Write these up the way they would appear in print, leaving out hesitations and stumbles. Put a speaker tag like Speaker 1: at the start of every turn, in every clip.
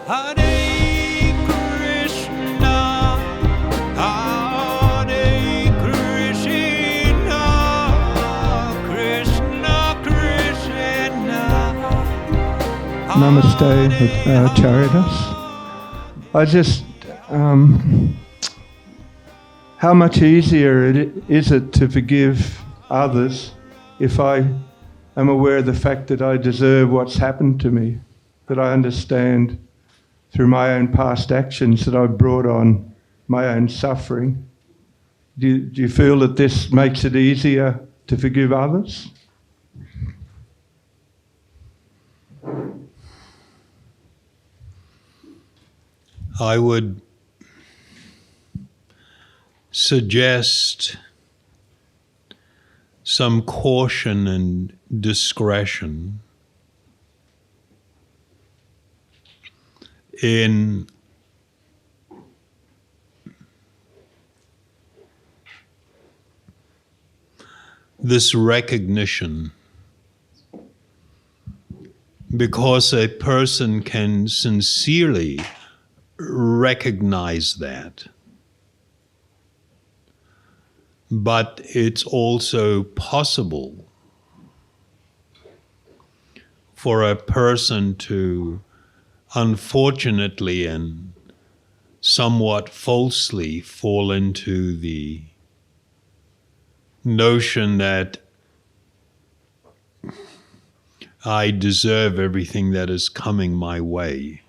Speaker 1: Hare Krishna, Hare Krishna, Krishna Krishna.
Speaker 2: Namaste, Charitas. I just, how much easier is it to forgive others if I am aware of the fact that I deserve what's happened to me, that I understand through my own past actions that I've brought on my own suffering? Do you feel that this makes it easier to forgive others?
Speaker 1: I would suggest some caution and discretion in this recognition, because a person can sincerely recognize that. But it's also possible for a person to, unfortunately and somewhat falsely, fall into the notion that I deserve everything that is coming my way.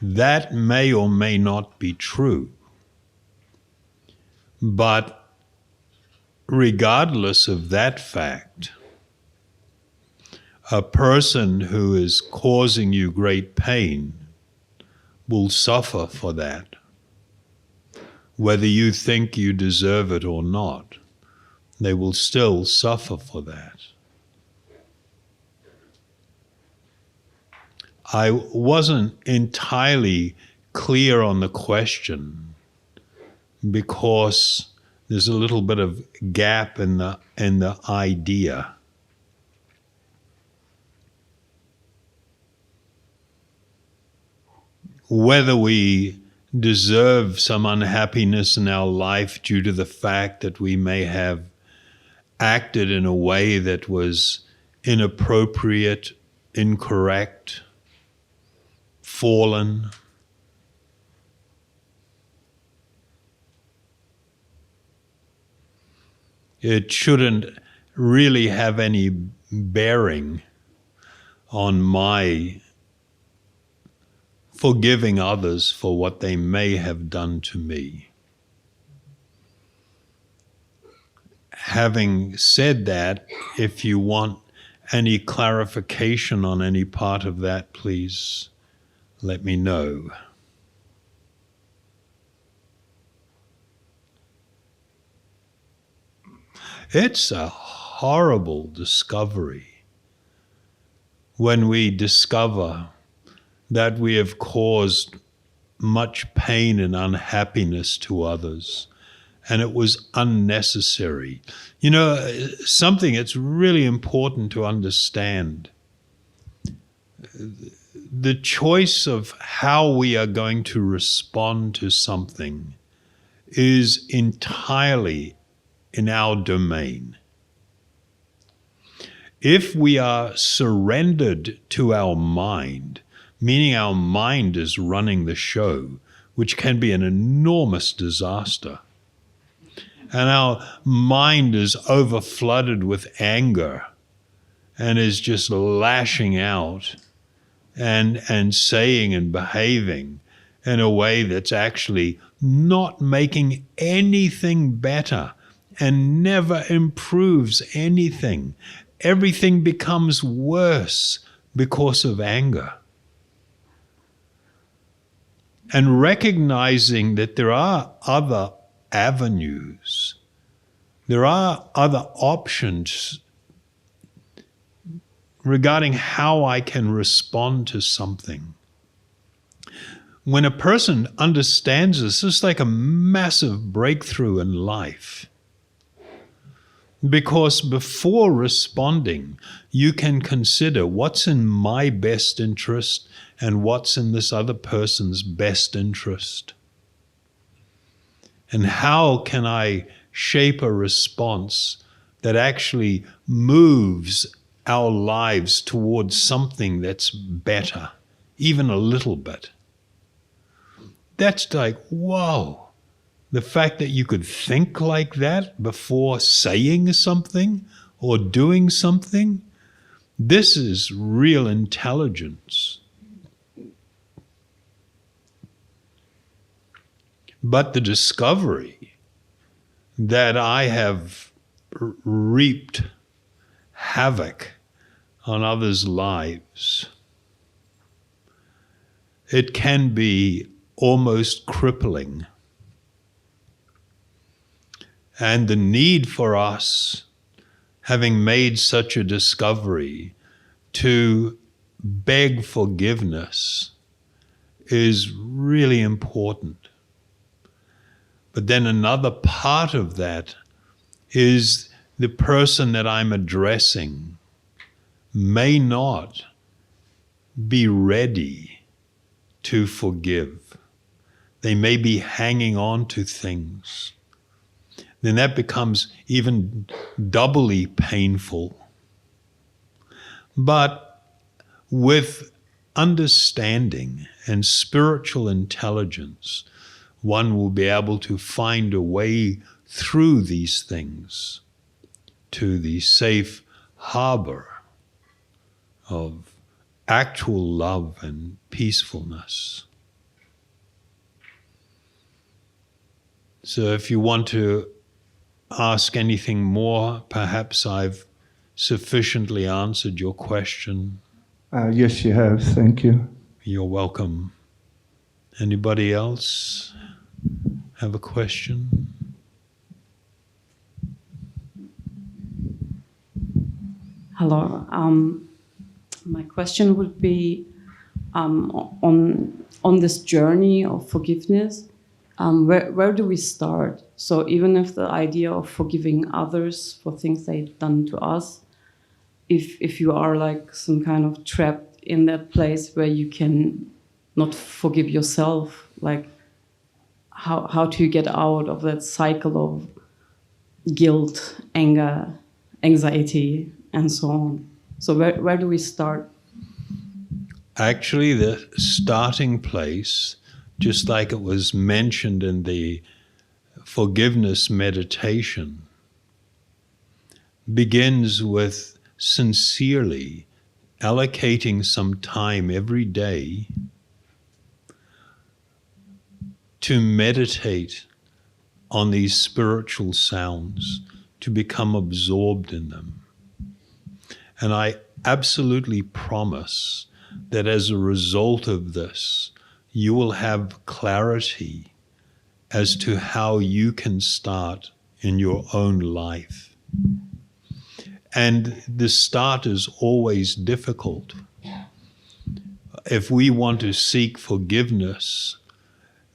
Speaker 1: That may or may not be true. But regardless of that fact, a person who is causing you great pain will suffer for that, whether you think you deserve it or not. They will still suffer for that. I wasn't entirely clear on the question because there's a little bit of gap in the idea. Whether we deserve some unhappiness in our life due to the fact that we may have acted in a way that was inappropriate, incorrect, fallen. It shouldn't really have any bearing on my forgiving others for what they may have done to me. Having said that, if you want any clarification on any part of that, please let me know. It's a horrible discovery when we discover that we have caused much pain and unhappiness to others, and it was unnecessary. You know, something that's really important to understand. The choice of how we are going to respond to something is entirely in our domain. If we are surrendered to our mind, meaning our mind is running the show, which can be an enormous disaster, and our mind is overflooded with anger and is just lashing out and saying and behaving in a way that's actually not making anything better and never improves anything. Everything becomes worse because of anger. And recognizing that there are other avenues, there are other options regarding how I can respond to something. When a person understands this, it's like a massive breakthrough in life. Because before responding, you can consider what's in my best interest and what's in this other person's best interest. And how can I shape a response that actually moves our lives towards something that's better, even a little bit? That's like, whoa. The fact that you could think like that before saying something or doing something, this is real intelligence. But the discovery that I have reaped havoc on others' lives, it can be almost crippling. And the need for us, having made such a discovery, to beg forgiveness is really important. But then another part of that is the person that I'm addressing may not be ready to forgive. They may be hanging on to things. Then that becomes even doubly painful. But with understanding and spiritual intelligence, one will be able to find a way through these things to the safe harbor of actual love and peacefulness. So if you want to ask anything more, perhaps I've sufficiently answered your question.
Speaker 2: Yes, you have. Thank you.
Speaker 1: You're welcome. Anybody else have a question?
Speaker 3: Hello. My question would be on this journey of forgiveness. Where do we start? So even if the idea of forgiving others for things they've done to us, if you are like some kind of trapped in that place where you can not forgive yourself, like how do you get out of that cycle of guilt, anger, anxiety, and so on? So where do we start?
Speaker 1: Actually, the starting place, just like it was mentioned in the forgiveness meditation, begins with sincerely allocating some time every day to meditate on these spiritual sounds, to become absorbed in them. And I absolutely promise that as a result of this, you will have clarity as to how you can start in your own life. And the start is always difficult. If we want to seek forgiveness,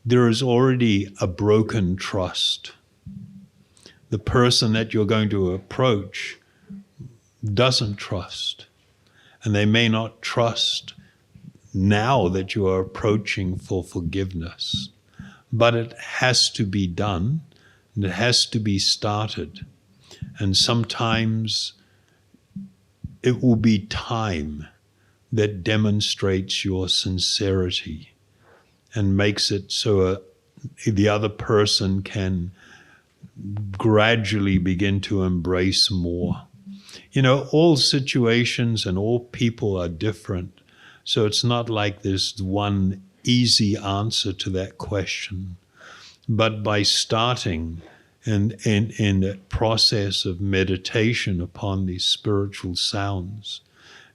Speaker 1: there is already a broken trust. The person that you're going to approach doesn't trust, and they may not trust now that you are approaching for forgiveness. But it has to be done, and it has to be started. And sometimes it will be time that demonstrates your sincerity and makes it so the other person can gradually begin to embrace more. You know, all situations and all people are different. So it's not like there's one easy answer to that question. But by starting in the process of meditation upon these spiritual sounds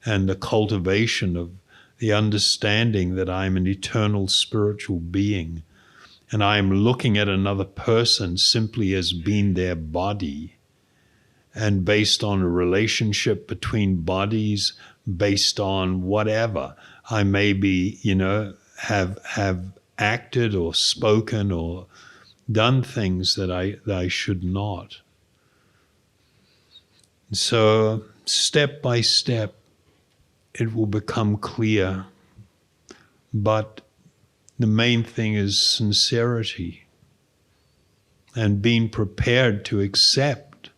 Speaker 1: and the cultivation of the understanding that I'm an eternal spiritual being and I'm looking at another person simply as being their body, and based on a relationship between bodies, based on whatever I may be, have acted or spoken or done things that I should not. So step by step, it will become clear. But the main thing is sincerity and being prepared to accept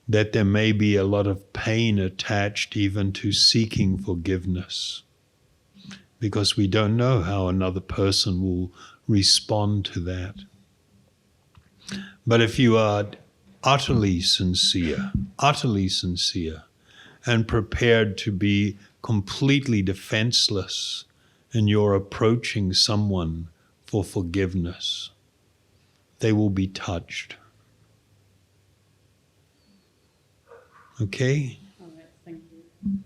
Speaker 1: that there may be a lot of pain attached even to seeking forgiveness, because we don't know how another person will respond to that. But if you are utterly sincere, and prepared to be completely defenseless, and you're approaching someone for forgiveness, they will be touched. Okay?
Speaker 3: All right, thank you.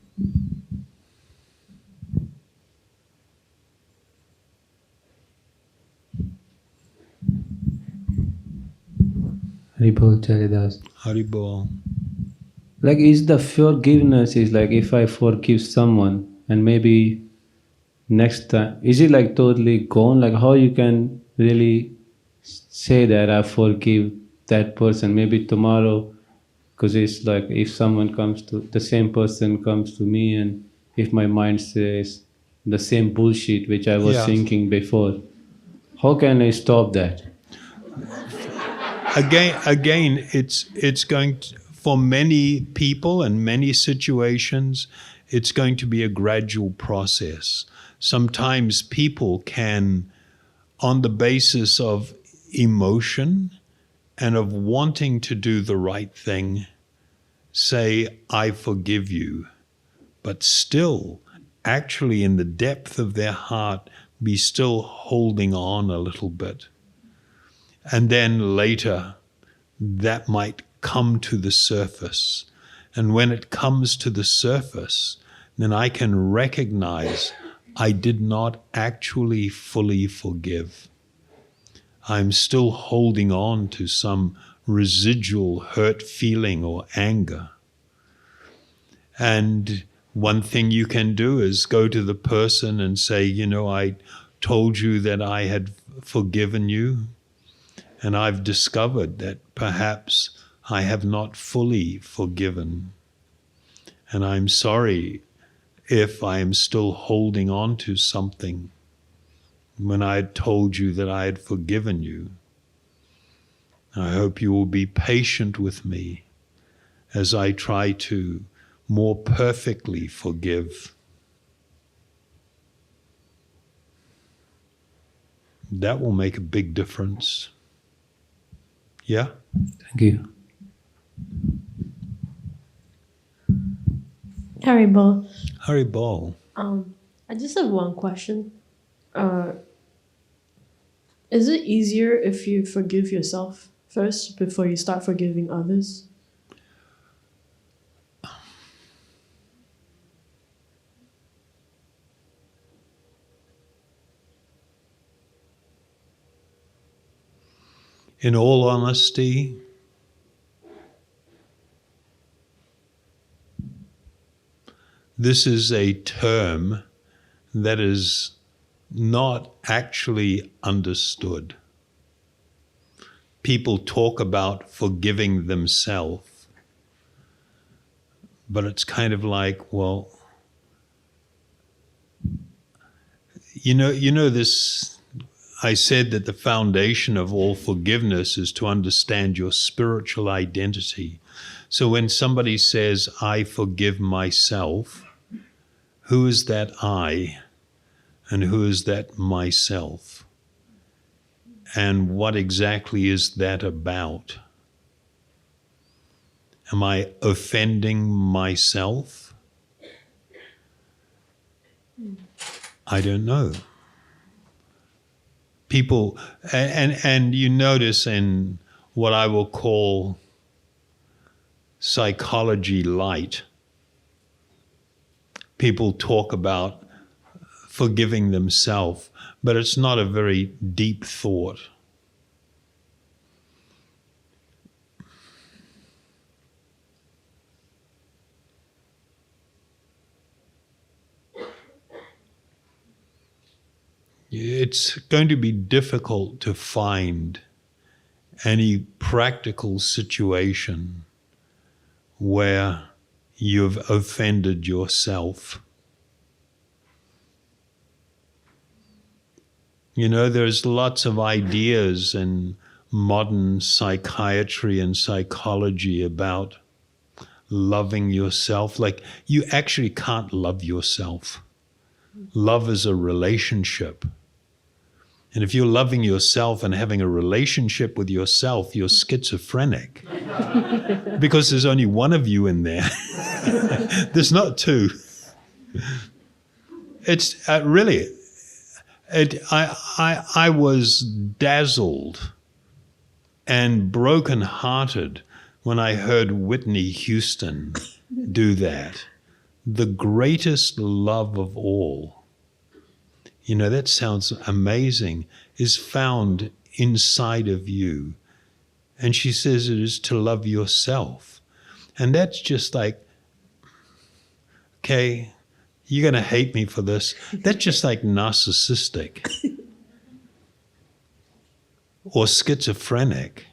Speaker 4: Haribol Charidas.
Speaker 1: Haribol.
Speaker 4: Like, is the forgiveness is like if I forgive someone and maybe next time, is it like totally gone? Like how you can really say that I forgive that person maybe tomorrow? Because it's like if someone comes to, the same person comes to me, and if my mind says the same bullshit which I was
Speaker 1: Yeah.
Speaker 4: thinking before, how can I stop that?
Speaker 1: Again, it's going to, for many people and many situations, it's going to be a gradual process. Sometimes people can, on the basis of emotion and of wanting to do the right thing, say, I forgive you, but still, actually in the depth of their heart, be still holding on a little bit. And then later, that might come to the surface. And when it comes to the surface, then I can recognize I did not actually fully forgive. I'm still holding on to some residual hurt feeling or anger. And one thing you can do is go to the person and say, you know, I told you that I had forgiven you, and I've discovered that perhaps I have not fully forgiven. And I'm sorry if I am still holding on to something when I had told you that I had forgiven you. I hope you will be patient with me as I try to more perfectly forgive. That will make a big difference. Yeah?
Speaker 4: Thank you.
Speaker 5: Haribol,
Speaker 1: Haribol.
Speaker 5: I just have one question. Is it easier if you forgive yourself first before you start forgiving others?
Speaker 1: In all honesty, this is a term that is not actually understood. People talk about forgiving themselves, but it's kind of like, well, you know this. I said that the foundation of all forgiveness is to understand your spiritual identity. So when somebody says, I forgive myself, who is that I and who is that myself? And what exactly is that about? Am I offending myself? I don't know. People, and you notice in what I will call psychology light, people talk about forgiving themselves, but it's not a very deep thought. It's going to be difficult to find any practical situation where you've offended yourself. You know, there's lots of ideas in modern psychiatry and psychology about loving yourself. Like, you actually can't love yourself. Love is a relationship. And if you're loving yourself and having a relationship with yourself, you're schizophrenic. Because there's only one of you in there. There's not two. It's really, I was dazzled and brokenhearted when I heard Whitney Houston do that. The greatest love of all, you know, that sounds amazing, is found inside of you. And she says it is to love yourself. And that's just like, okay, you're going to hate me for this. That's just like narcissistic or schizophrenic.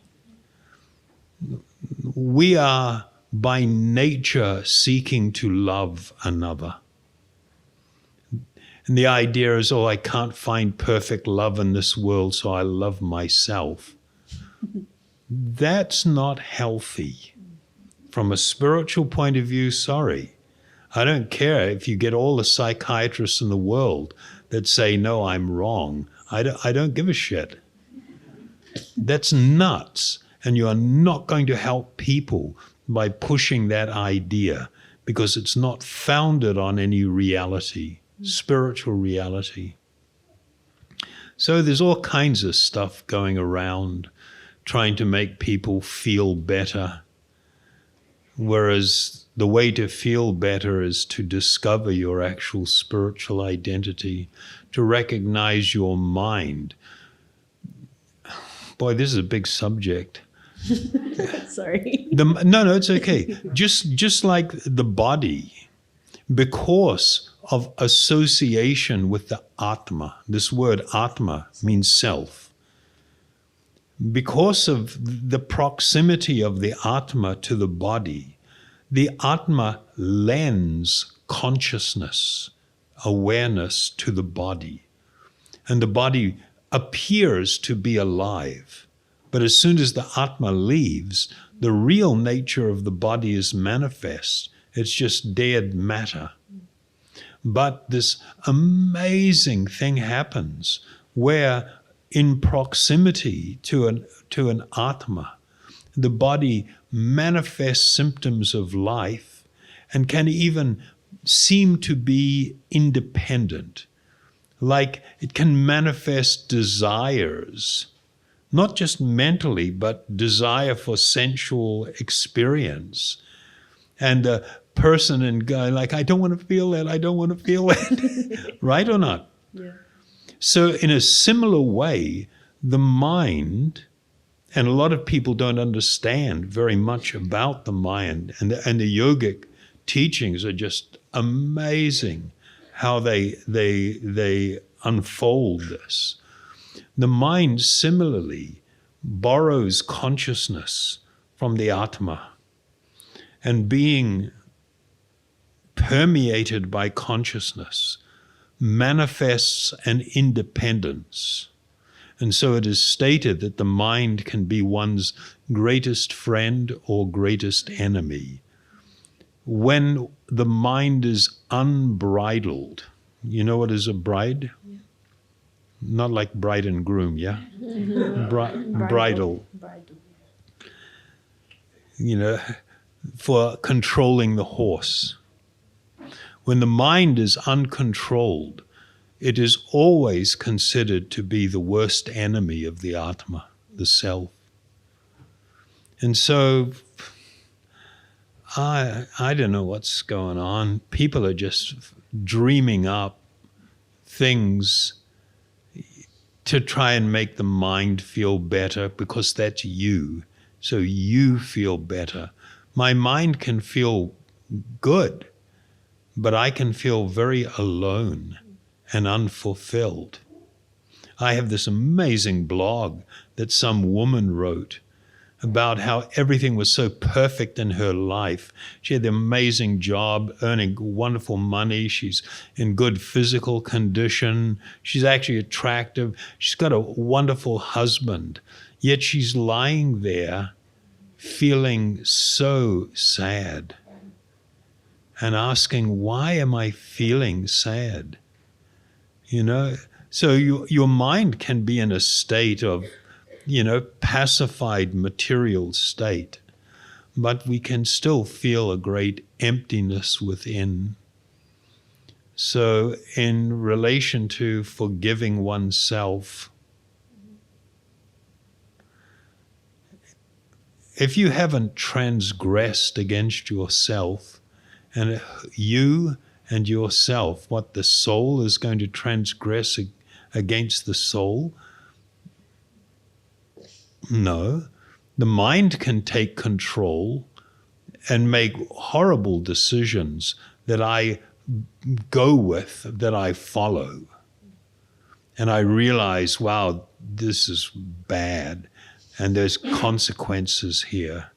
Speaker 1: We are by nature seeking to love another. And the idea is, oh, I can't find perfect love in this world, so I love myself. That's not healthy. From a spiritual point of view, sorry. I don't care if you get all the psychiatrists in the world that say, no, I'm wrong. I don't give a shit. That's nuts. And you are not going to help people by pushing that idea, because it's not founded on any reality, spiritual reality. So there's all kinds of stuff going around trying to make people feel better, whereas the way to feel better is to discover your actual spiritual identity, to recognize your mind. Boy, this is a big subject.
Speaker 5: Sorry.
Speaker 1: No, it's okay. Just like the body, because of association with the Atma. This word Atma means self. Because of the proximity of the Atma to the body, the Atma lends consciousness, awareness to the body. And the body appears to be alive. But as soon as the Atma leaves, the real nature of the body is manifest. It's just dead matter. But this amazing thing happens where, in proximity to an Atma, the body manifests symptoms of life and can even seem to be independent. Like it can manifest desires, not just mentally, but desire for sensual experience. And the person and guy, like, I don't want to feel that, I don't want to feel that. Right or not?
Speaker 5: Yeah.
Speaker 1: So in a similar way, the mind, and a lot of people don't understand very much about the mind, and the yogic teachings are just amazing how they unfold this. The mind similarly borrows consciousness from the Atma, and being permeated by consciousness manifests an independence. And so it is stated that the mind can be one's greatest friend or greatest enemy. When the mind is unbridled, you know what is a bride? Yeah. Not like bride and groom, yeah? Bridle. You know, for controlling the horse. When the mind is uncontrolled, it is always considered to be the worst enemy of the Atma, the self. And so, I don't know what's going on. People are just dreaming up things to try and make the mind feel better, because that's you. So you feel better. My mind can feel good, but I can feel very alone and unfulfilled. I have this amazing blog that some woman wrote about how everything was so perfect in her life. She had the amazing job, earning wonderful money. She's in good physical condition. She's actually attractive. She's got a wonderful husband. Yet she's lying there feeling so sad and asking, why am I feeling sad? You know, so your mind can be in a state of, pacified material state, but we can still feel a great emptiness within. So in relation to forgiving oneself, if you haven't transgressed against yourself, and you and yourself, what the soul is going to transgress against the soul? No. The mind can take control and make horrible decisions that I go with, that I follow. And I realize, wow, this is bad, and there's consequences here.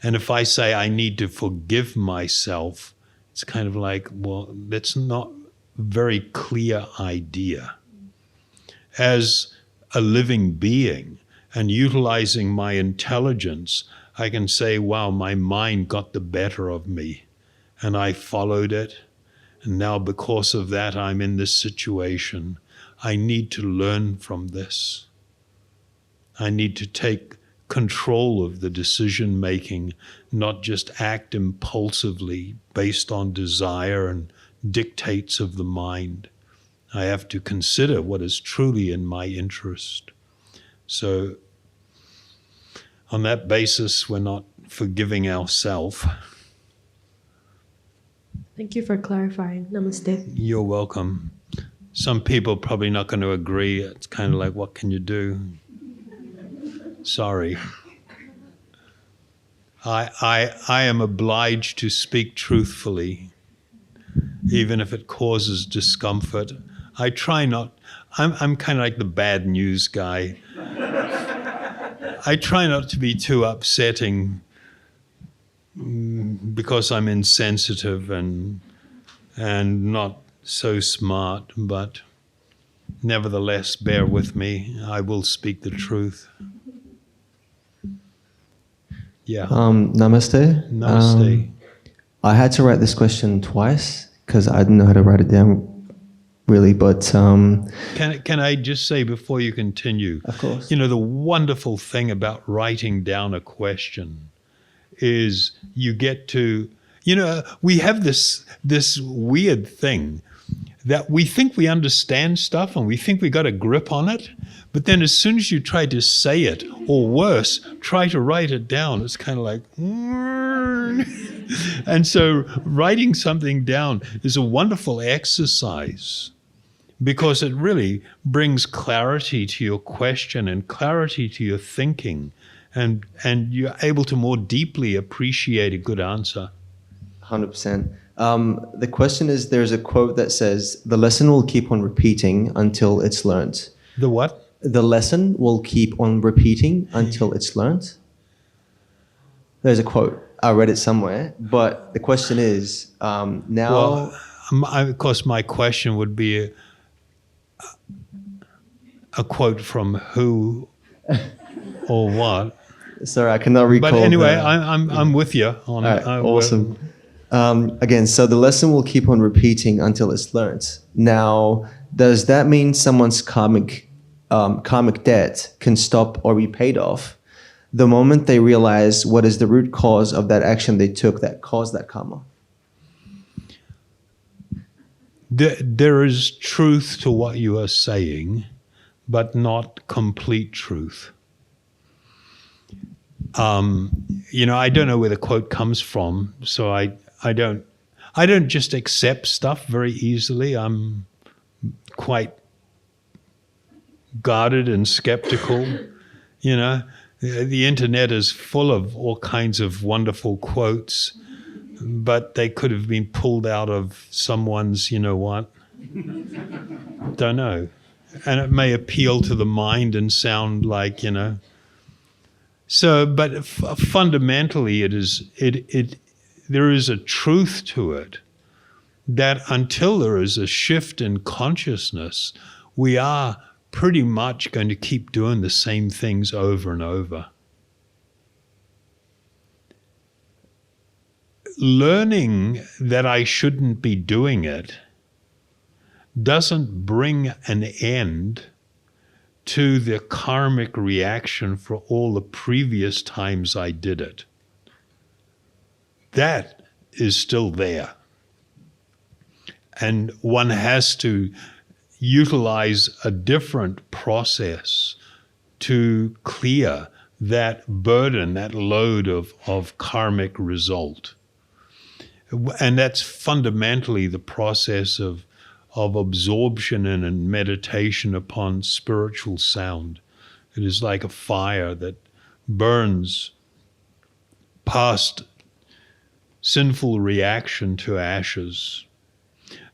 Speaker 1: And if I say I need to forgive myself, it's kind of like, well, that's not a very clear idea. As a living being and utilizing my intelligence, I can say, wow, my mind got the better of me and I followed it. And now because of that, I'm in this situation. I need to learn from this. I need to take control of the decision making, not just act impulsively based on desire and dictates of the mind. I have to consider what is truly in my interest. So on that basis, we're not forgiving ourselves.
Speaker 5: Thank you for clarifying. Namaste.
Speaker 1: You're welcome. Some people are probably not going to agree. It's kind of like, what can you do? Sorry. I am obliged to speak truthfully, even if it causes discomfort. I try not. I'm kind of like the bad news guy. I try not to be too upsetting because I'm insensitive and not so smart, but nevertheless, bear with me. I will speak the truth. Yeah.
Speaker 6: Namaste.
Speaker 1: Namaste.
Speaker 6: I had to write this question twice because I didn't know how to write it down really, but
Speaker 1: Can I just say before you continue?
Speaker 6: Of course.
Speaker 1: The wonderful thing about writing down a question is you get to, we have this weird thing that we think we understand stuff and we think we got a grip on it, but then as soon as you try to say it, or worse, try to write it down, it's kind of like, and so writing something down is a wonderful exercise because it really brings clarity to your question and clarity to your thinking, and you're able to more deeply appreciate a good answer.
Speaker 6: 100%. The question is, there's a quote that says, the lesson will keep on repeating until it's learned.
Speaker 1: The what?
Speaker 6: The lesson will keep on repeating until it's learned. There's a quote. I read it somewhere. But the question is, now...
Speaker 1: Well, of course, my question would be a quote from who or what.
Speaker 6: Sorry, I cannot recall.
Speaker 1: But anyway, I'm with you on
Speaker 6: it. Awesome. Again, so the lesson will keep on repeating until it's learned. Now, does that mean someone's karmic debt can stop or be paid off the moment they realize what is the root cause of that action they took that caused that karma?
Speaker 1: There is truth to what you are saying, but not complete truth. I don't know where the quote comes from, so I don't just accept stuff very easily. I'm quite guarded and skeptical. The internet is full of all kinds of wonderful quotes, but they could have been pulled out of someone's, don't know. And it may appeal to the mind and sound like, So, but fundamentally, there is a truth to it that until there is a shift in consciousness, we are pretty much going to keep doing the same things over and over. Learning that I shouldn't be doing it doesn't bring an end to the karmic reaction for all the previous times I did it. That is still there. And one has to utilize a different process to clear that burden, that load of karmic result. And that's fundamentally the process of absorption and meditation upon spiritual sound. It is like a fire that burns past sinful reaction to ashes.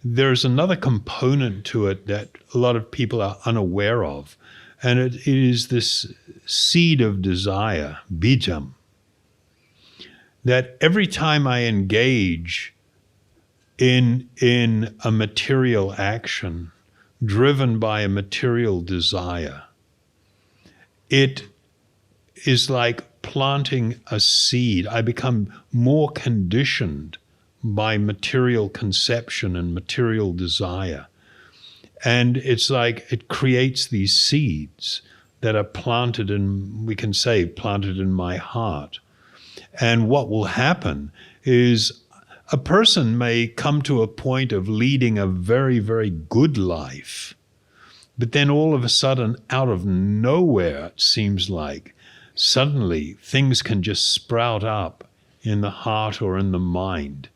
Speaker 1: There's another component to it that a lot of people are unaware of, and it is this seed of desire, bijam, that every time I engage in a material action driven by a material desire, it is like planting a seed. I become more conditioned by material conception and material desire. And it's like it creates these seeds that are planted in, we can say, planted in my heart. And what will happen is a person may come to a point of leading a very, very good life, but then all of a sudden, out of nowhere, it seems like, suddenly things can just sprout up in the heart or in the mind.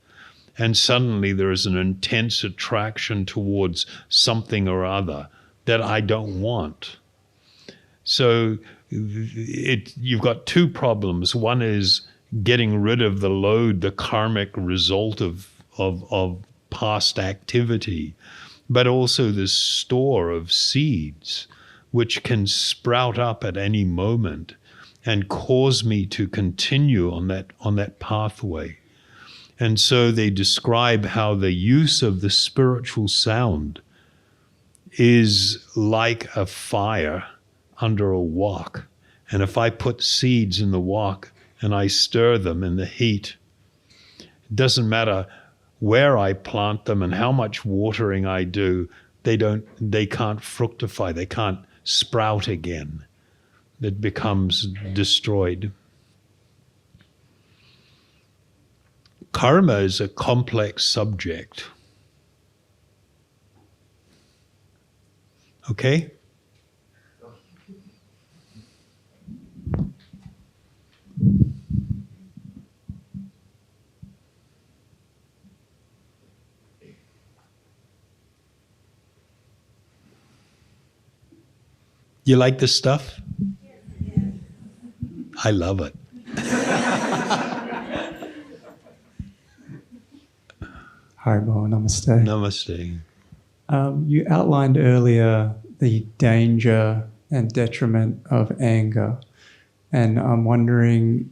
Speaker 1: And suddenly there is an intense attraction towards something or other that I don't want. So you've got two problems. One is getting rid of the load, the karmic result of past activity, but also this store of seeds which can sprout up at any moment and cause me to continue on that pathway. And so they describe how the use of the spiritual sound is like a fire under a wok. And if I put seeds in the wok and I stir them in the heat, it doesn't matter where I plant them and how much watering I do, they can't fructify, they can't sprout again. It becomes destroyed. Karma is a complex subject. Okay? You like this stuff? I love it.
Speaker 7: Haribo, namaste.
Speaker 1: Namaste.
Speaker 7: You outlined earlier the danger and detriment of anger. And I'm wondering,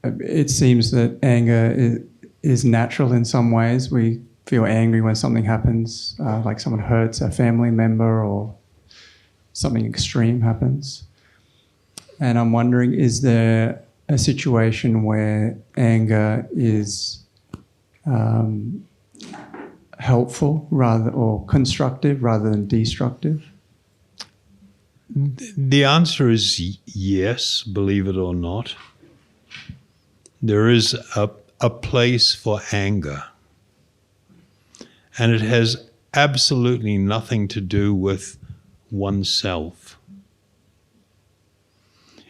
Speaker 7: it seems that anger is natural in some ways. We feel angry when something happens, like someone hurts a family member or something extreme happens. And I'm wondering, is there a situation where anger is helpful or constructive rather than destructive?
Speaker 1: The answer is yes, believe it or not. There is a place for anger. And it has absolutely nothing to do with oneself.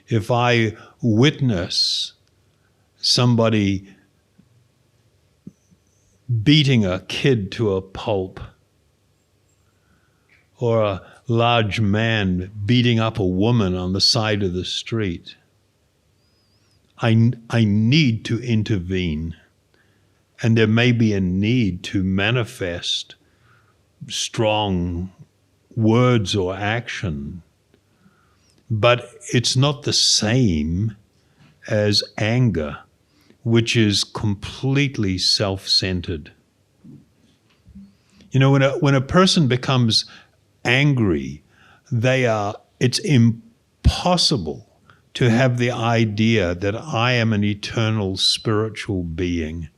Speaker 1: If I witness somebody beating a kid to a pulp, or a large man beating up a woman on the side of the street, I need to intervene. And there may be a need to manifest strong words or action, but it's not the same as anger, which is completely self-centered. You know, when a person becomes angry, it's impossible to have the idea that I am an eternal spiritual being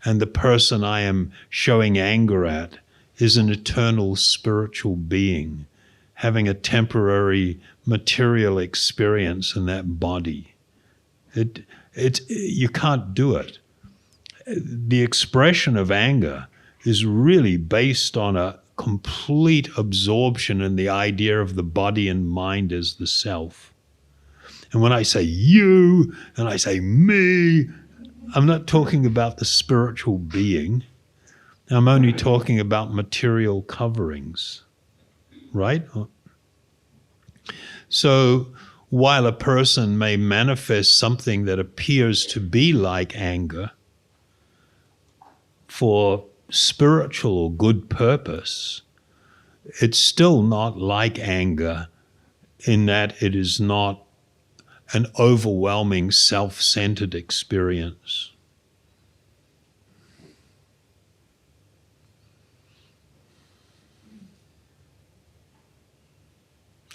Speaker 1: and the person I am showing anger at is an eternal spiritual being having a temporary material experience in that body. You can't do it. The expression of anger is really based on a complete absorption in the idea of the body and mind as the self. And when I say you and I say me, I'm not talking about the spiritual being. I'm only talking about material coverings, right? So while a person may manifest something that appears to be like anger for spiritual or good purpose, it's still not like anger in that it is not an overwhelming self-centered experience.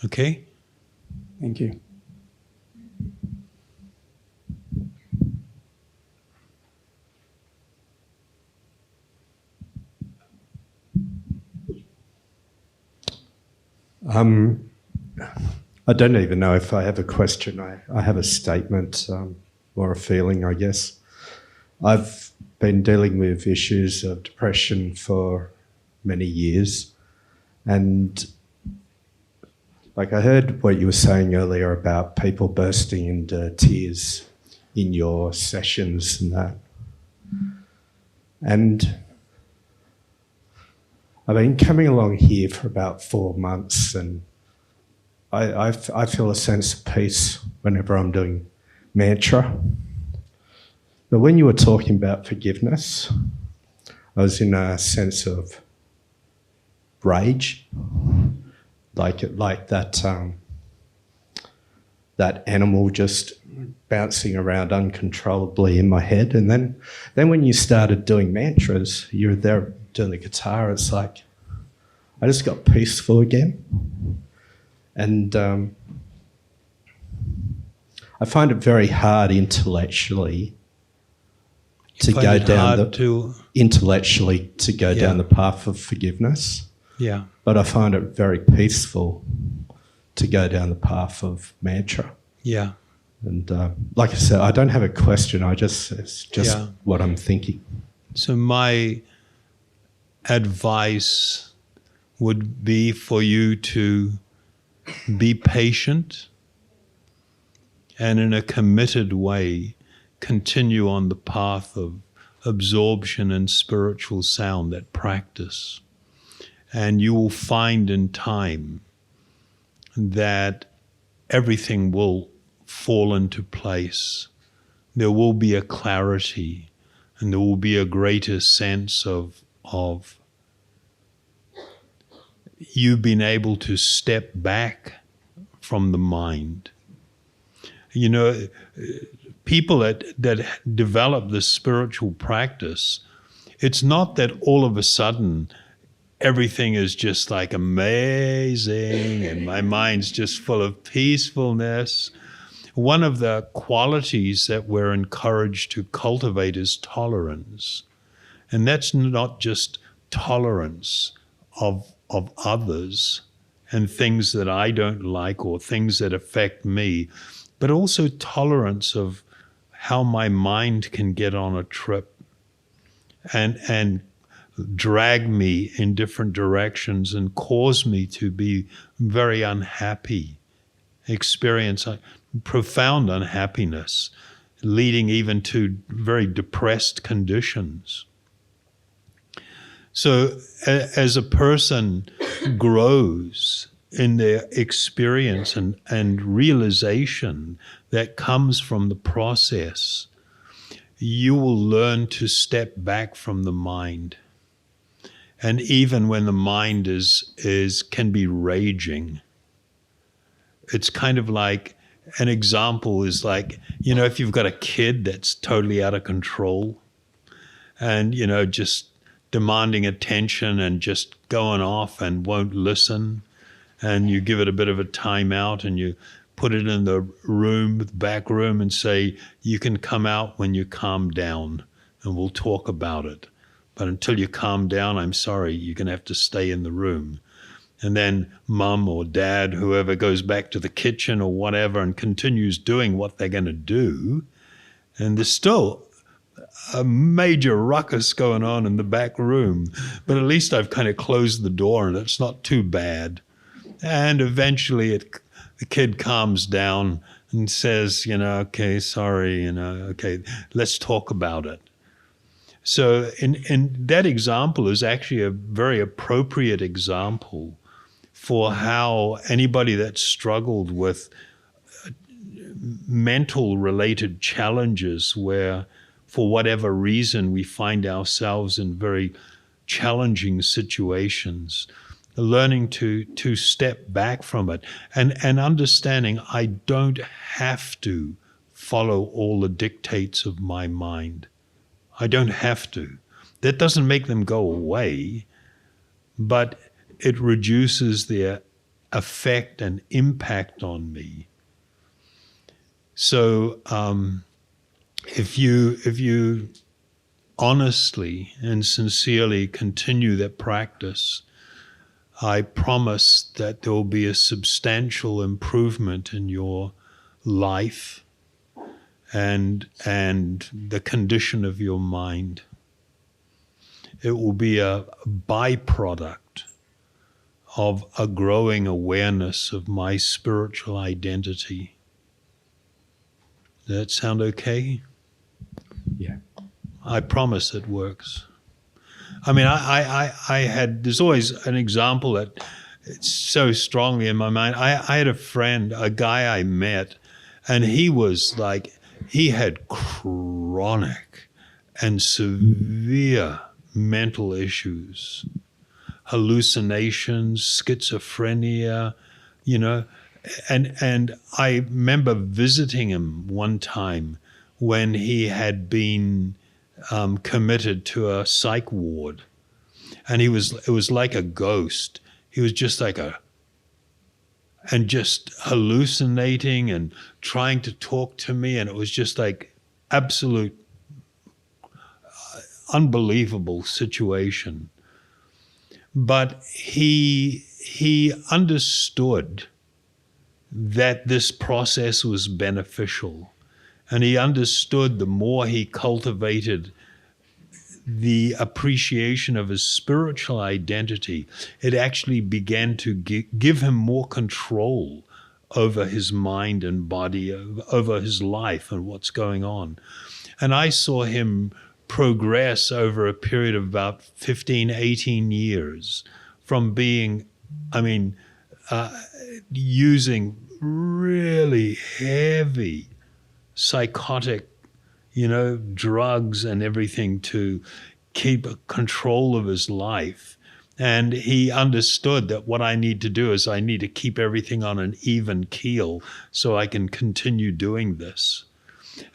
Speaker 1: Okay?
Speaker 7: Thank you.
Speaker 8: I don't even know if I have a question. I have a statement or a feeling, I guess. I've been dealing with issues of depression for many years, and like I heard what you were saying earlier about people bursting into tears in your sessions and that. And I've been coming along here for about 4 months, and I feel a sense of peace whenever I'm doing mantra. But when you were talking about forgiveness, I was in a sense of rage, like that animal just bouncing around uncontrollably in my head. And then when you started doing mantras, you were there doing the guitar. It's like I just got peaceful again. And I find it very hard intellectually to go down down the path of forgiveness.
Speaker 1: Yeah.
Speaker 8: But I find it very peaceful to go down the path of mantra.
Speaker 1: Yeah.
Speaker 8: And like I said, I don't have a question. It's just what I'm thinking.
Speaker 1: So my advice would be for you to be patient and in a committed way continue on the path of absorption and spiritual sound, that practice. And you will find in time that everything will fall into place. There will be a clarity and there will be a greater sense of you being able to step back from the mind. You know, people that develop this spiritual practice, it's not that all of a sudden everything is just like amazing and my mind's just full of peacefulness. One of the qualities that we're encouraged to cultivate is tolerance. And that's not just tolerance of others and things that I don't like or things that affect me, but also tolerance of how my mind can get on a trip and drag me in different directions and cause me to be very unhappy, experience profound unhappiness, leading even to very depressed conditions. So as a person grows in their experience and realization that comes from the process, you will learn to step back from the mind. And even when the mind can be raging, it's kind of like an example is like, you know, if you've got a kid that's totally out of control and, you know, just demanding attention and just going off and won't listen, and you give it a bit of a timeout and you put it in the room, the back room, and say, you can come out when you calm down and we'll talk about it. But until you calm down, I'm sorry, you're going to have to stay in the room. And then mum or dad, whoever, goes back to the kitchen or whatever and continues doing what they're going to do. And there's still a major ruckus going on in the back room. But at least I've kind of closed the door and it's not too bad. And eventually the kid calms down and says, you know, okay, sorry, you know, okay, let's talk about it. So in that example is actually a very appropriate example for how anybody that struggled with mental related challenges where for whatever reason we find ourselves in very challenging situations, learning to step back from it and understanding I don't have to follow all the dictates of my mind. I don't have to. That doesn't make them go away, but it reduces their effect and impact on me. So if you honestly and sincerely continue that practice, I promise that there will be a substantial improvement in your life and the condition of your mind. It will be a byproduct of a growing awareness of my spiritual identity. Does that sound okay?
Speaker 8: Yeah.
Speaker 1: I promise it works. I mean, I had, there's always an example that it's so strongly in my mind. I had a friend, a guy I met, and he was like, he had chronic and severe mental issues, hallucinations, schizophrenia, you know, and I remember visiting him one time when he had been committed to a psych ward, and it was like a ghost. He was just like and just hallucinating and trying to talk to me, and it was just like absolute unbelievable situation. But he understood that this process was beneficial, and he understood the more he cultivated the appreciation of his spiritual identity, it actually began to give him more control over his mind and body, over his life and what's going on. And I saw him progress over a period of about 15, 18 years from being, using really heavy psychotic, drugs and everything to keep control of his life. And he understood that what I need to do is I need to keep everything on an even keel so I can continue doing this.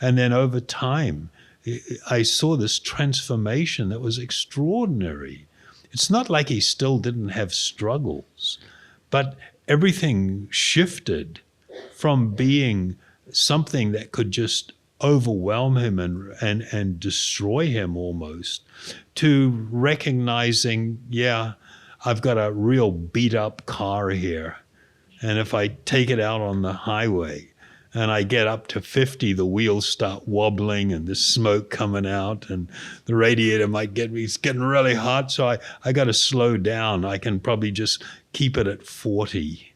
Speaker 1: And then over time, I saw this transformation that was extraordinary. It's not like he still didn't have struggles, but everything shifted from being something that could just overwhelm him and destroy him almost, to recognizing, I've got a real beat up car here. And if I take it out on the highway and I get up to 50, the wheels start wobbling and there's smoke coming out and the radiator might it's getting really hot. So I got to slow down. I can probably just keep it at 40.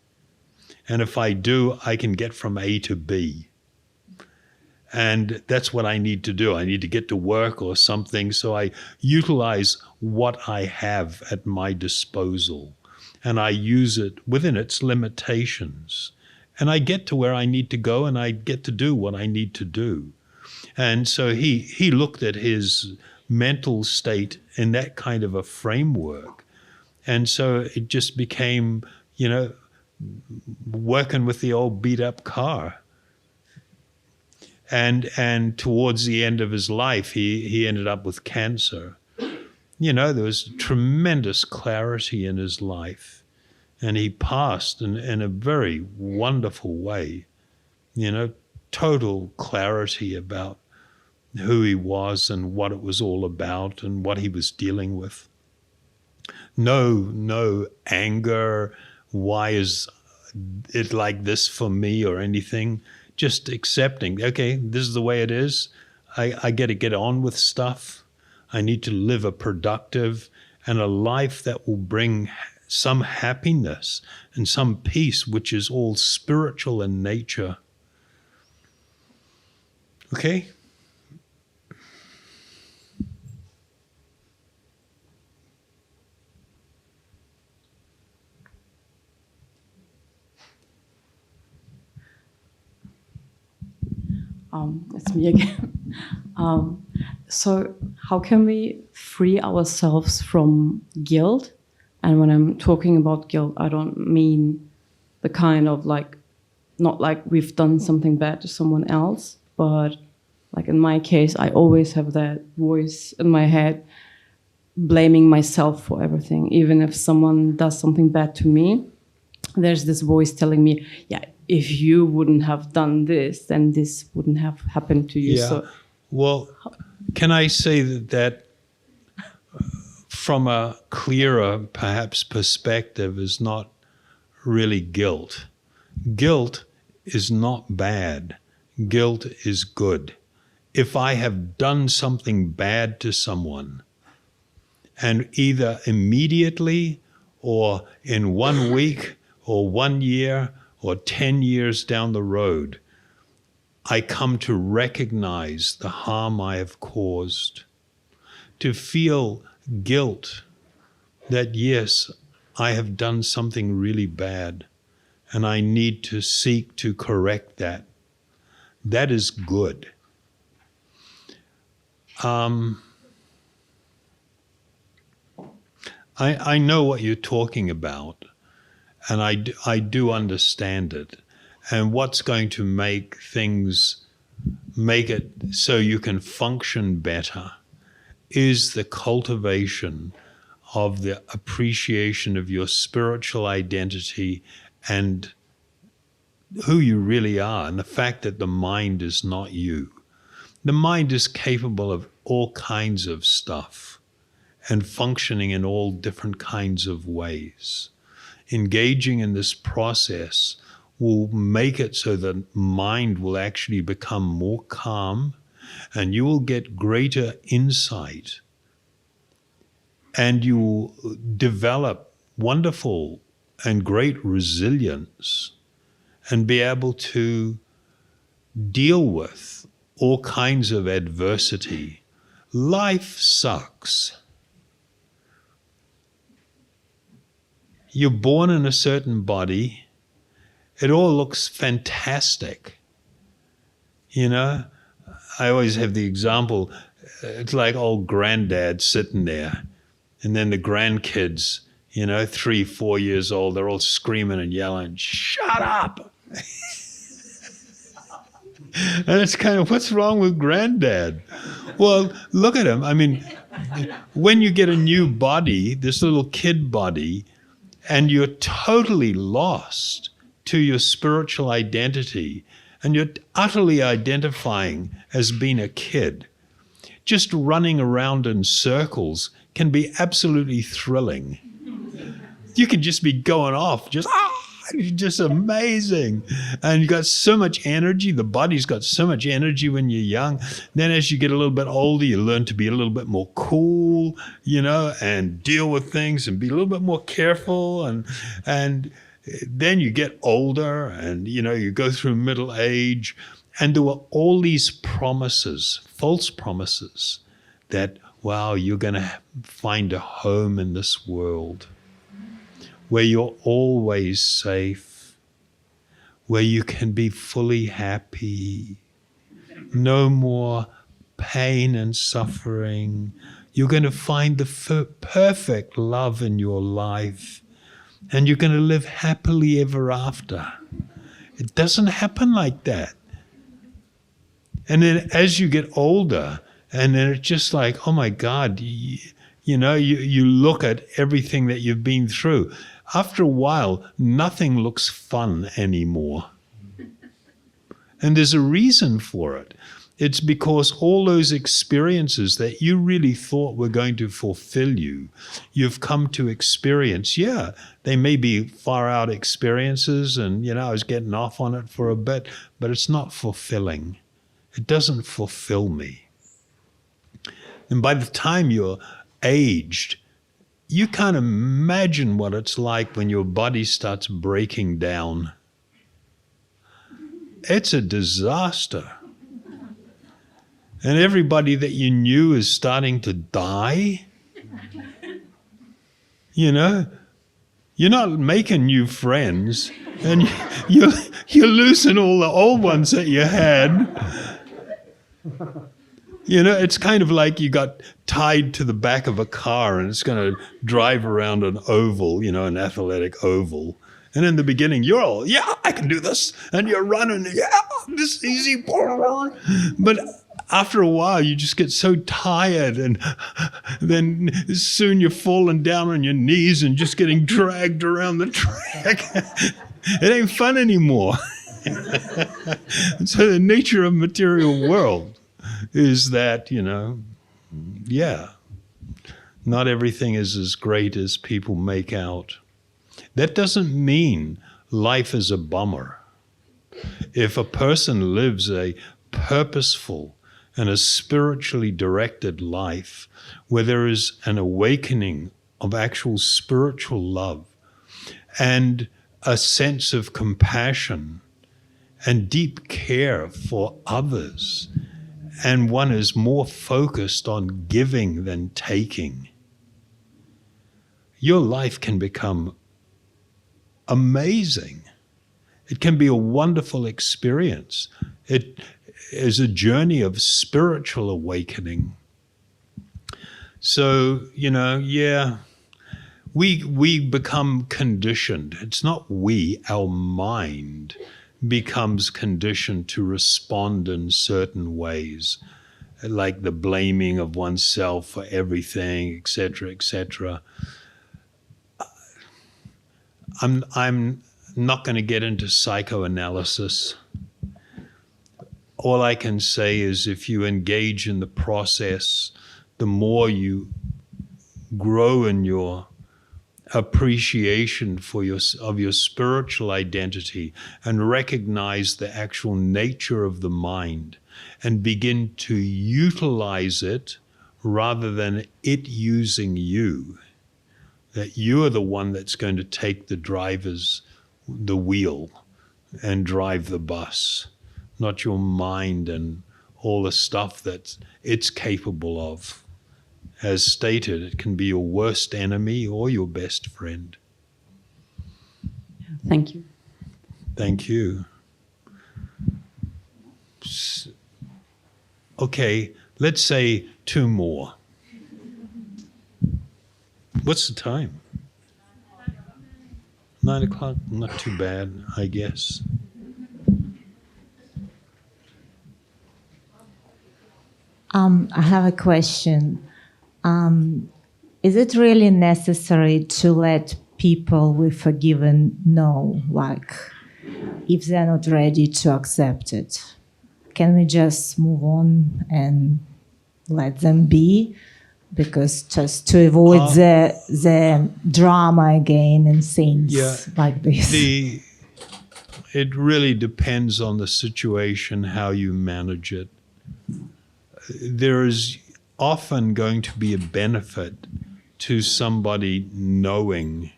Speaker 1: And if I do, I can get from A to B. And that's what I need to do. I need to get to work or something. So I utilize what I have at my disposal, and I use it within its limitations. And I get to where I need to go, and I get to do what I need to do. And so he looked at his mental state in that kind of a framework. And so it just became, working with the old beat up car. And towards the end of his life, he ended up with cancer. You know, there was tremendous clarity in his life, and he passed in a very wonderful way. You know, total clarity about who he was and what it was all about and what he was dealing with. No anger. Why is it like this for me or anything? Just accepting, okay, this is the way it is. I got to get on with stuff. I need to live a productive and a life that will bring some happiness and some peace, which is all spiritual in nature. Okay?
Speaker 3: It's me again. So how can we free ourselves from guilt? And when I'm talking about guilt, I don't mean the kind of like, not like we've done something bad to someone else, but like in my case, I always have that voice in my head blaming myself for everything. Even if someone does something bad to me, there's this voice telling me, yeah, if you wouldn't have done this, then this wouldn't have happened to you.
Speaker 1: Yeah.
Speaker 3: So,
Speaker 1: well, can I say that from a clearer, perhaps, perspective is not really guilt. Guilt is not bad. Guilt is good. If I have done something bad to someone, and either immediately or in 1 week or 1 year or 10 years down the road, I come to recognize the harm I have caused, to feel guilt that, yes, I have done something really bad and I need to seek to correct that. That is good. I know what you're talking about, and I do understand it. And what's going to make it so you can function better is the cultivation of the appreciation of your spiritual identity and who you really are, and the fact that the mind is not you. The mind is capable of all kinds of stuff and functioning in all different kinds of ways. Engaging in this process will make it so that mind will actually become more calm, and you will get greater insight, and you will develop wonderful and great resilience and be able to deal with all kinds of adversity. Life sucks. You're born in a certain body. It all looks fantastic. You know, I always have the example, it's like old granddad sitting there, and then the grandkids, 3, 4 years old, they're all screaming and yelling, "Shut up!" And it's kind of, what's wrong with granddad? Well, look at him. I mean, when you get a new body, this little kid body, and you're totally lost to your spiritual identity, and you're utterly identifying as being a kid, just running around in circles can be absolutely thrilling. You can just be going off, just amazing. And you got so much energy. The body's got so much energy when you're young. Then as you get a little bit older, you learn to be a little bit more cool, and deal with things and be a little bit more careful. And then you get older and, you go through middle age. And there were all these promises, false promises, that, wow, you're going to find a home in this world where you're always safe, where you can be fully happy, no more pain and suffering. You're going to find the perfect love in your life, and you're going to live happily ever after. It doesn't happen like that. And then as you get older, and then it's just like, oh my God, you look at everything that you've been through. After a while, nothing looks fun anymore. And there's a reason for it. It's because all those experiences that you really thought were going to fulfill you, you've come to experience. Yeah, they may be far out experiences, and I was getting off on it for a bit, but it's not fulfilling. It doesn't fulfill me. And by the time you're aged, you can't imagine what it's like when your body starts breaking down. It's a disaster. And everybody that you knew is starting to die. You're not making new friends, and you're losing all the old ones that you had. It's kind of like you got tied to the back of a car and it's going to drive around an oval, an athletic oval. And in the beginning, you're all, yeah, I can do this. And you're running, yeah, this is easy. But after a while, you just get so tired, and then soon you're falling down on your knees and just getting dragged around the track. It ain't fun anymore. And so the nature of material world is that, not everything is as great as people make out. That doesn't mean life is a bummer. If a person lives a purposeful and a spiritually directed life where there is an awakening of actual spiritual love and a sense of compassion and deep care for others, and one is more focused on giving than taking, your life can become amazing. It can be a wonderful experience. It is a journey of spiritual awakening. So, we become conditioned. It's not we, our mind becomes conditioned to respond in certain ways, like the blaming of oneself for everything, etc., etc. I'm not going to get into psychoanalysis. All I can say is if you engage in the process, the more you grow in your appreciation of your spiritual identity and recognize the actual nature of the mind and begin to utilize it rather than it using you, that you are the one that's going to take the wheel and drive the bus, not your mind and all the stuff that it's capable of. As stated, it can be your worst enemy or your best friend.
Speaker 3: Thank you.
Speaker 1: Thank you. Okay, let's say 2 more. What's the time? 9 o'clock? Not too bad, I guess.
Speaker 9: I have a question. Is it really necessary to let people we've forgiven know, if they're not ready to accept it? Can we just move on and let them be? Because just to avoid the drama again and things like this.
Speaker 1: It really depends on the situation, how you manage it. There is often going to be a benefit to somebody knowing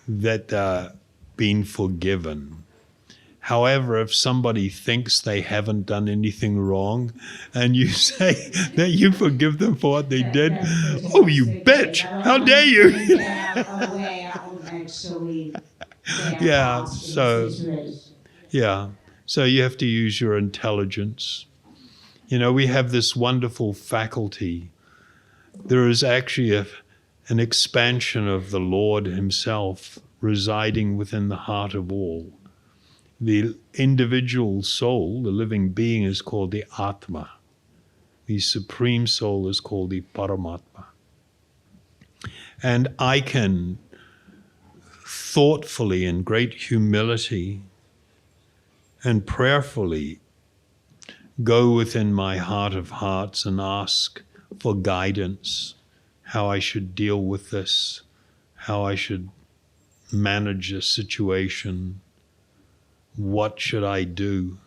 Speaker 1: that they're being forgiven. However, if somebody thinks they haven't done anything wrong and you say that you forgive them for what they did, oh, you bitch, how dare you? So you have to use your intelligence. We have this wonderful faculty. There is actually an expansion of the Lord himself residing within the heart of all. The individual soul, the living being, is called the Atma. The Supreme Soul is called the Paramatma. And I can thoughtfully, in great humility and prayerfully, go within my heart of hearts and ask for guidance, how I should deal with this, how I should manage a situation, what should I do,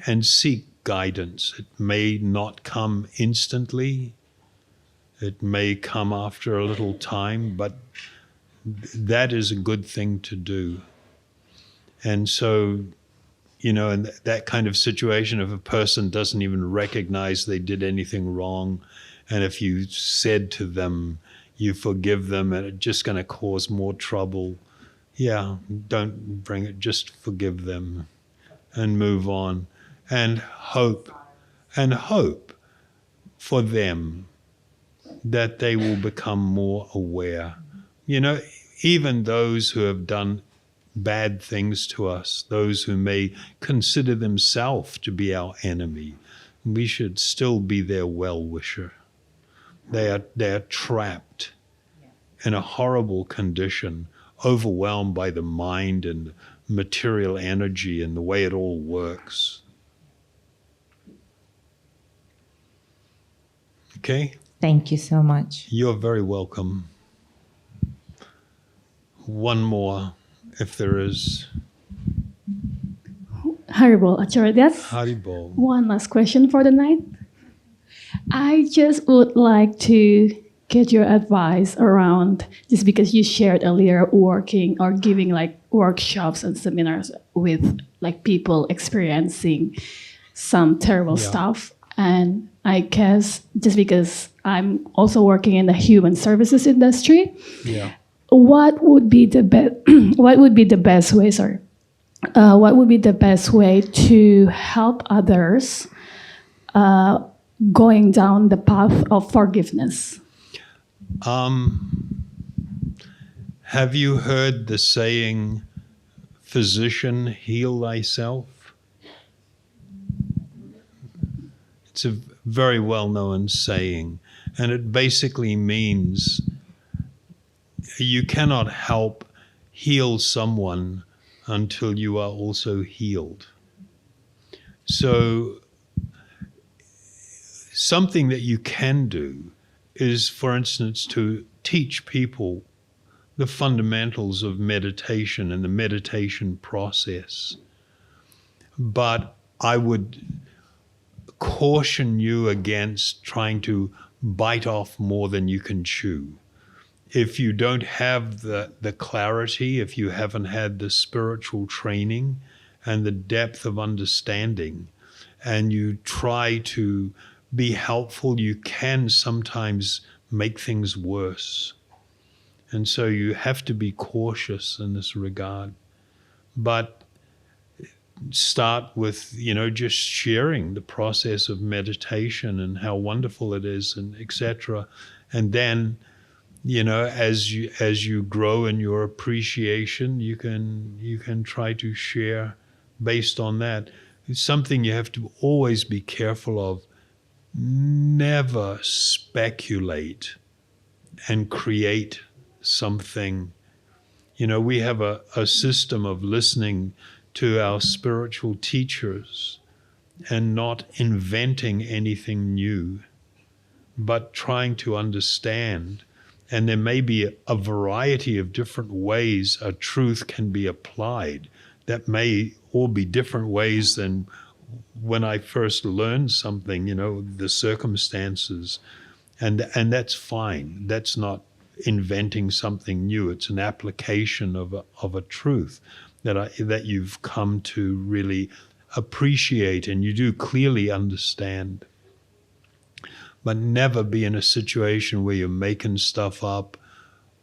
Speaker 1: and seek guidance. It may not come instantly, it may come after a little time, but that is a good thing to do. And so, in that kind of situation, if a person doesn't even recognize they did anything wrong, and if you said to them, you forgive them, and it's just going to cause more trouble, don't bring it, just forgive them and move on and hope for them that they will become more aware. Even those who have done bad things to us, those who may consider themselves to be our enemy, we should still be their well-wisher. They are trapped in a horrible condition, overwhelmed by the mind and material energy and the way it all works. Okay?
Speaker 9: Thank you so much.
Speaker 1: You're very welcome. One more, if there is.
Speaker 10: Haribol Acharya, that's
Speaker 1: Haribol.
Speaker 10: one last question for the night. I just would like to get your advice around, just because you shared earlier, working or giving like workshops and seminars with like people experiencing some terrible stuff. And I guess just because I'm also working in the human services industry, what would be the best? What would be the best way? What would be the best way to help others going down the path of forgiveness?
Speaker 1: Have you heard the saying, "Physician, heal thyself"? It's a very well-known saying, and it basically means you cannot help heal someone until you are also healed. So something that you can do is, for instance, to teach people the fundamentals of meditation and the meditation process. But I would caution you against trying to bite off more than you can chew. If you don't have the clarity, if you haven't had the spiritual training and the depth of understanding, and you try to be helpful, you can sometimes make things worse. And so you have to be cautious in this regard. But start with, just sharing the process of meditation and how wonderful it is, and etc. And then, as you grow in your appreciation, you can try to share based on that. It's something you have to always be careful of. Never speculate and create something. We have a system of listening to our spiritual teachers and not inventing anything new, but trying to understand. And there may be a variety of different ways a truth can be applied that may all be different ways than when I first learned something, the circumstances. And that's fine. That's not inventing something new. It's an application of a truth that you've come to really appreciate and you do clearly understand. But never be in a situation where you're making stuff up,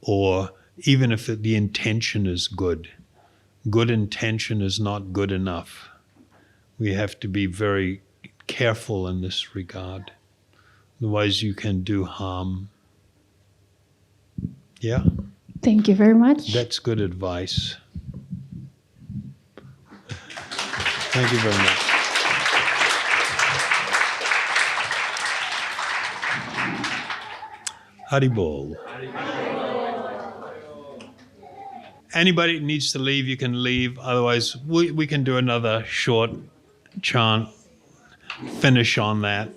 Speaker 1: or even if the intention is good. Good intention is not good enough. We have to be very careful in this regard. Otherwise you can do harm. Yeah?
Speaker 10: Thank you very much.
Speaker 1: That's good advice. Thank you very much. Haribol. Anybody that needs to leave, you can leave. Otherwise, we can do another short chant, finish on that.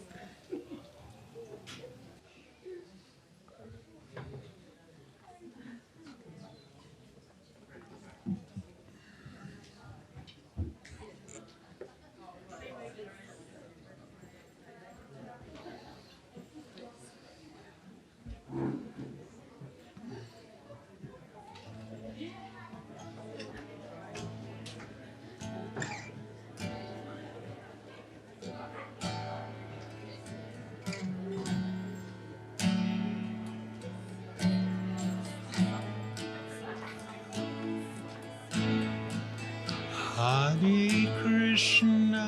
Speaker 1: Hare Krishna,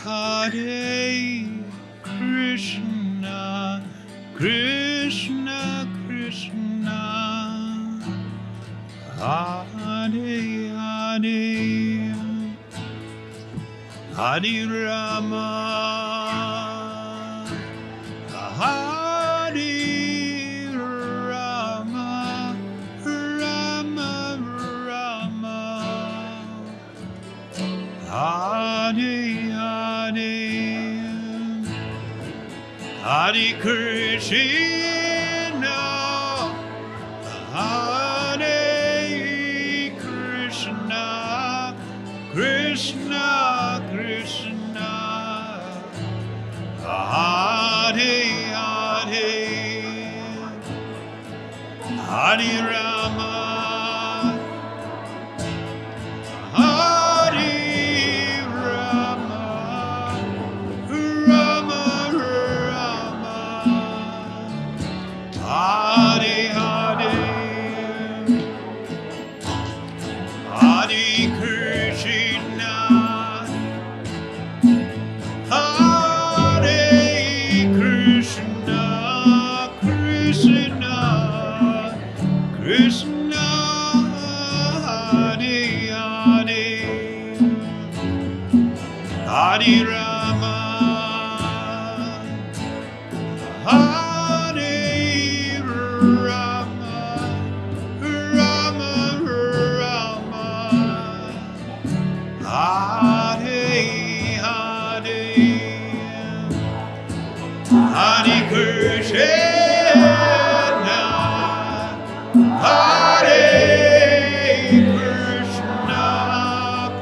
Speaker 1: Hare Krishna, Krishna Krishna, Hare Hare, Hare Rama, Hare Rama, Rama Rama, Hare Hare, Hare Krishna, Hare Krishna, Krishna Krishna, Hare Hare, Hare Rama, Hare Rama, Rama Rama, Hare Hare, Hare Krishna, Hare Krishna, Krishna Krishna, Hare Hare, Hare Rama, Hare Rama, Rama Rama, Hare Hare, Hare Krishna, Hare Krishna,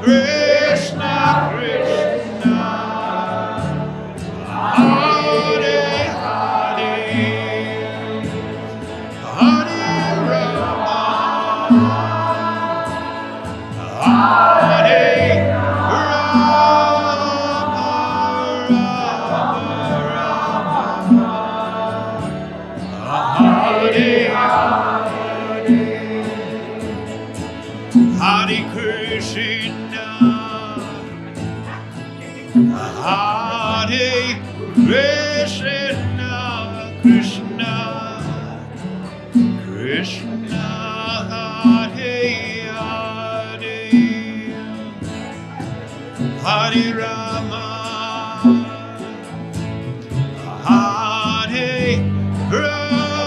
Speaker 1: Krishna Krishna, Hare Hare, Hare Rama, Hare Hare Krishna, Hare Krishna, Krishna Krishna, Hare Hare, Hare Rama, Hare Rama,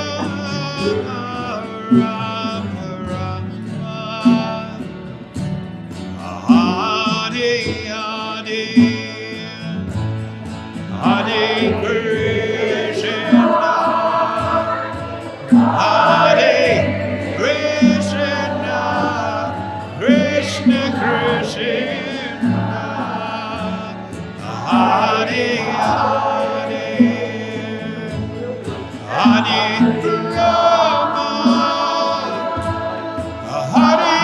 Speaker 1: Rama Rama, Hare Hare, Hare Krishna, Hare Krishna, Krishna Krishna, Hare Hare, Hare Rama, Hare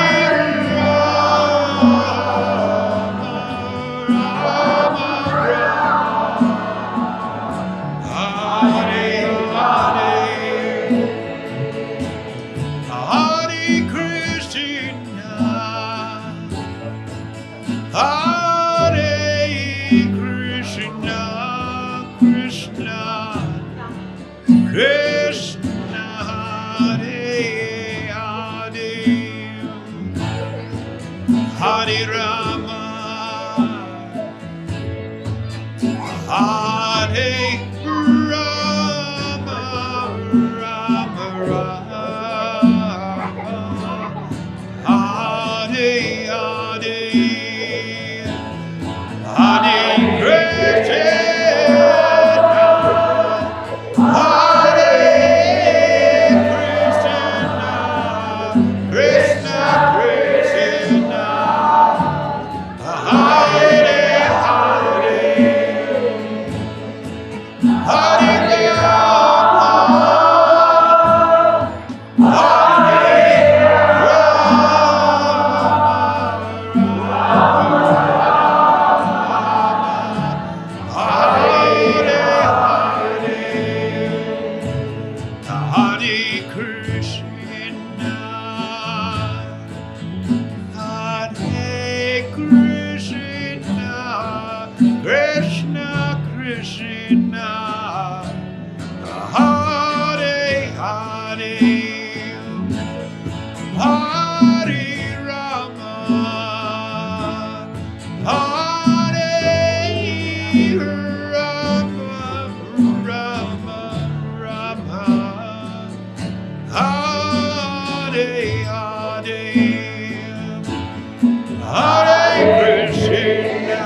Speaker 1: Rama, Rama Rama, Hare Hare, Hare Krishna, Hare Krishna, Krishna Krishna, Hare Hare, Hare Hare Rama, Hare Rama, Rama Rama, Hare Hare, Hare Krishna, Hare Krishna, Krishna Krishna, Hare Hare, Hare Rama, Hare Hare Krishna, Hare Krishna, Krishna Krishna, Hare Hare, Hare Rama, Hare Rama, Rama Rama, Hare Hare, Hare Krishna,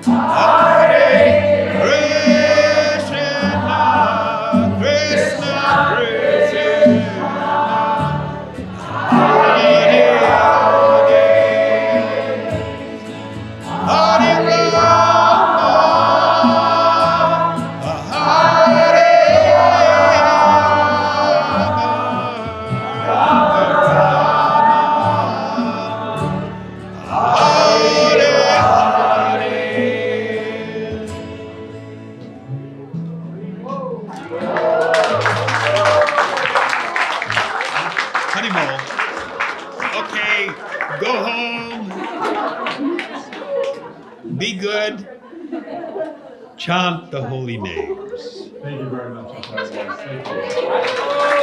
Speaker 1: Hare Krishna, Krishna Krishna, Hare Hare, Hare Rama, Hare Honeymoon. Okay, go home. Be good. Chant the holy names.
Speaker 11: Thank you very much. Thank you.